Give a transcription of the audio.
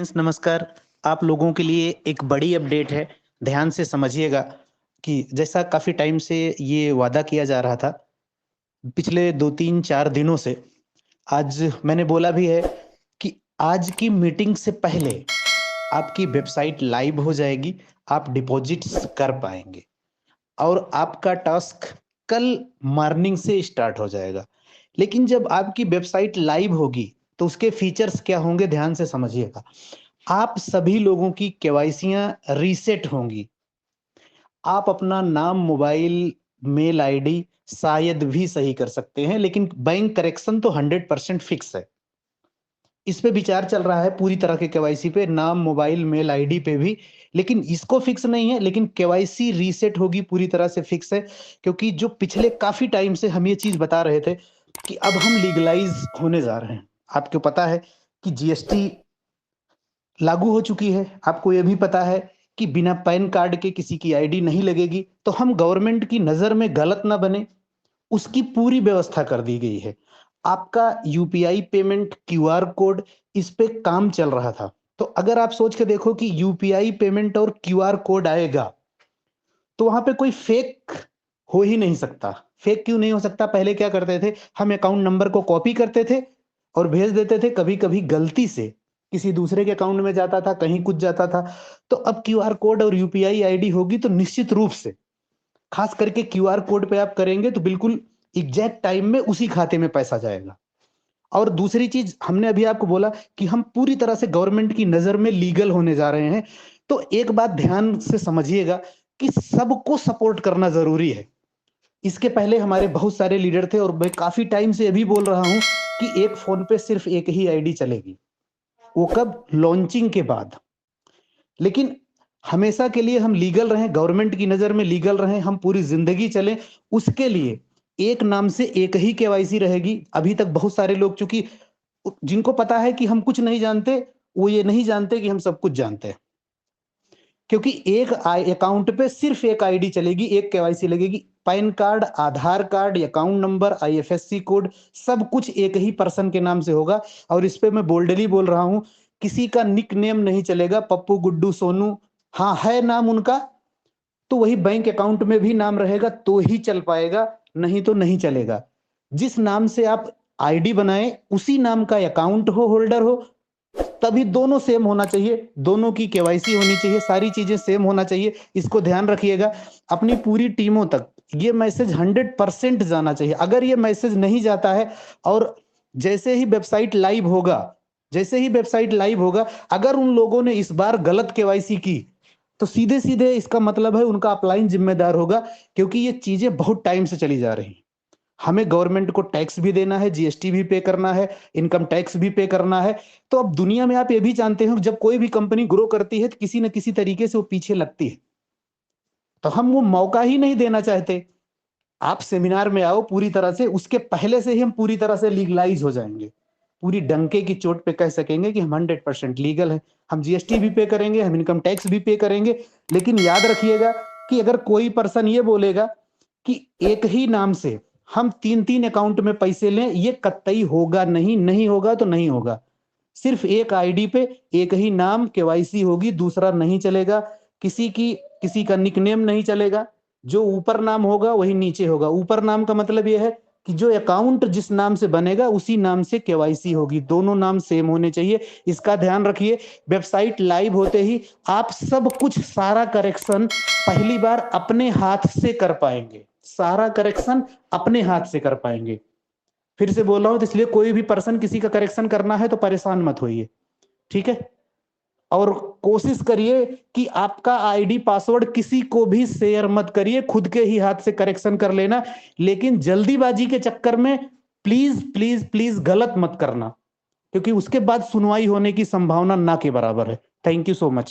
Friends नमस्कार। आप लोगों के लिए एक बड़ी अपडेट है। ध्यान से समझिएगा कि जैसा काफ़ी टाइम से ये वादा किया जा रहा था, पिछले 2-3-4 दिनों से, आज मैंने बोला भी है कि आज की मीटिंग से पहले आपकी वेबसाइट लाइव हो जाएगी, आप डिपॉज़िट्स कर पाएँगे और आपका टास्क कल मॉर्निंग से स्टार्ट हो जाएगा। लेकिन जब आपकी वेबसाइट लाइव होगी, तो उसके फीचर्स क्या होंगे ध्यान से समझिएगा। आप सभी लोगों की केवाईसियाँ रीसेट होंगी। आप अपना नाम, मोबाइल, मेल आईडी शायद भी सही कर सकते हैं, लेकिन बैंक करेक्शन तो 100% फिक्स है। इस पे विचार चल रहा है पूरी तरह के केवाईसी पे, नाम, मोबाइल, मेल आईडी पे भी, लेकिन इसको फिक्स नहीं है, लेकिन केवाईसी रीसेट होगी पूरी तरह से फिक्स है, क्योंकि जो पिछले काफ़ी टाइम से हम ये चीज़ बता रहे थे कि अब हम लीगलाइज़ होने जा रहे हैं। आपको पता है कि जीएसटी लागू हो चुकी है। आपको ये भी पता है कि बिना पैन कार्ड के किसी की आईडी नहीं लगेगी, तो हम गवर्नमेंट की नज़र में गलत ना बने, उसकी पूरी व्यवस्था कर दी गई है। आपका यूपीआई पेमेंट, क्यूआर कोड, इस पे काम चल रहा था। तो अगर आप सोच के देखो कि यूपीआई पेमेंट और क्यूआर कोड आएगा, तो वहाँ पे कोई फेक हो ही नहीं सकता। फेक क्यों नहीं हो सकता? पहले क्या करते थे, हम अकाउंट नंबर को कॉपी करते थे और भेज देते थे, कभी-कभी गलती से किसी दूसरे के अकाउंट में जाता था, कहीं कुछ जाता था। तो अब क्यूआर कोड और यूपीआई आईडी होगी तो निश्चित रूप से, खास करके क्यूआर कोड पे आप करेंगे तो बिल्कुल एग्ज़ैक्ट टाइम में उसी खाते में पैसा जाएगा। और दूसरी चीज़ हमने अभी आपको बोला कि हम पूरी तरह से गवर्नमेंट की नज़र में लीगल होने जा रहे हैं। तो एक बात ध्यान से समझिएगा कि सबको सपोर्ट करना ज़रूरी है। इसके पहले हमारे बहुत सारे लीडर थे और मैं काफ़ी टाइम से अभी बोल रहा हूँ कि एक फ़ोन पे सिर्फ़ एक ही आईडी चलेगी। वो कब? लॉन्चिंग के बाद। लेकिन हमेशा के लिए हम लीगल रहें, गवर्नमेंट की नज़र में लीगल रहें, हम पूरी ज़िंदगी चलें, उसके लिए एक नाम से एक ही केवाईसी रहेगी। अभी तक बहुत सारे लोग, चूँकि जिनको पता है कि हम कुछ नहीं जानते, वो ये नहीं जानते कि हम सब कुछ जानते हैं। क्योंकि एक अकाउंट पे सिर्फ़ एक आईडी चलेगी, एक केवाईसी लगेगी। PAN card, Aadhaar card, account number, IFSC code, सब कुछ एक ही पर्सन के नाम से होगा। और इस पे मैं बोल्डली बोल रहा हूँ, किसी का निकनेम नहीं चलेगा, पप्पू, गुड्डू, सोनू। हाँ, है नाम उनका, तो वही बैंक अकाउंट में भी नाम रहेगा तो ही चल पाएगा, नहीं तो नहीं चलेगा। जिस नाम से आप आईडी बनाएँ, उसी नाम का अकाउंट हो, होल्डर हो, तभी दोनों सेम होना चाहिए, दोनों की केवाईसी होनी चाहिए, सारी चीज़ें सेम होना चाहिए। इसको ध्यान रखिएगा। अपनी पूरी टीमों तक ये मैसेज 100% जाना चाहिए। अगर ये मैसेज नहीं जाता है और जैसे ही वेबसाइट लाइव होगा, अगर उन लोगों ने इस बार गलत केवाईसी की, तो सीधे-सीधे इसका मतलब है उनका अपलाइन ज़िम्मेदार होगा, क्योंकि ये चीज़ें बहुत टाइम से चली जा रही हैं। हमें गवर्नमेंट को टैक्स भी देना है, जीएसटी भी पे करना है, इनकम टैक्स भी पे करना है। तो अब दुनिया में आप ये भी जानते हो, जब कोई भी कंपनी ग्रो करती है, तो किसी न किसी तरीके से वो पीछे लगती है। तो हम वो मौका ही नहीं देना चाहते। आप सेमिनार में आओ पूरी तरह से, उसके पहले से ही हम पूरी तरह से लीगलाइज़ हो जाएँगे। पूरी डंके की चोट पे कह सकेंगे कि हम 100% लीगल हैं। हम जीएसटी भी पे करेंगे, हम इनकम टैक्स भी पे करेंगे। लेकिन याद रखिएगा कि अगर कोई पर्सन ये बोलेगा कि एक ही नाम से हम 3-3 अकाउंट में पैसे लें, ये कतई होगा नहीं, नहीं होगा तो नहीं होगा। सिर्फ़ एक आईडी पे एक ही नाम केवाईसी होगी, दूसरा नहीं चलेगा। किसी का निकनेम नहीं चलेगा। जो ऊपर नाम होगा वही नीचे होगा। ऊपर नाम का मतलब ये है कि जो अकाउंट जिस नाम से बनेगा उसी नाम से केवाईसी होगी। दोनों नाम सेम होने चाहिए। इसका ध्यान रखिए। वेबसाइट लाइव होते ही आप सब कुछ, सारा करेक्शन पहली बार अपने हाथ से कर पाएँगे। सारा करेक्शन अपने हाथ से कर पाएँगे। फिर से बोल रहा हूँ, तो इसलिए कोई भी पर्सन किसी का करेक्शन करना है तो परेशान मत होइए, ठीक है? और कोशिश करिए कि आपका आईडी पासवर्ड किसी को भी शेयर मत करिए, खुद के ही हाथ से करेक्शन कर लेना। लेकिन जल्दीबाजी के चक्कर में प्लीज़, प्लीज़, प्लीज़ गलत मत करना, क्योंकि उसके बाद सुनवाई होने की संभावना ना के बराबर है। Thank you so much.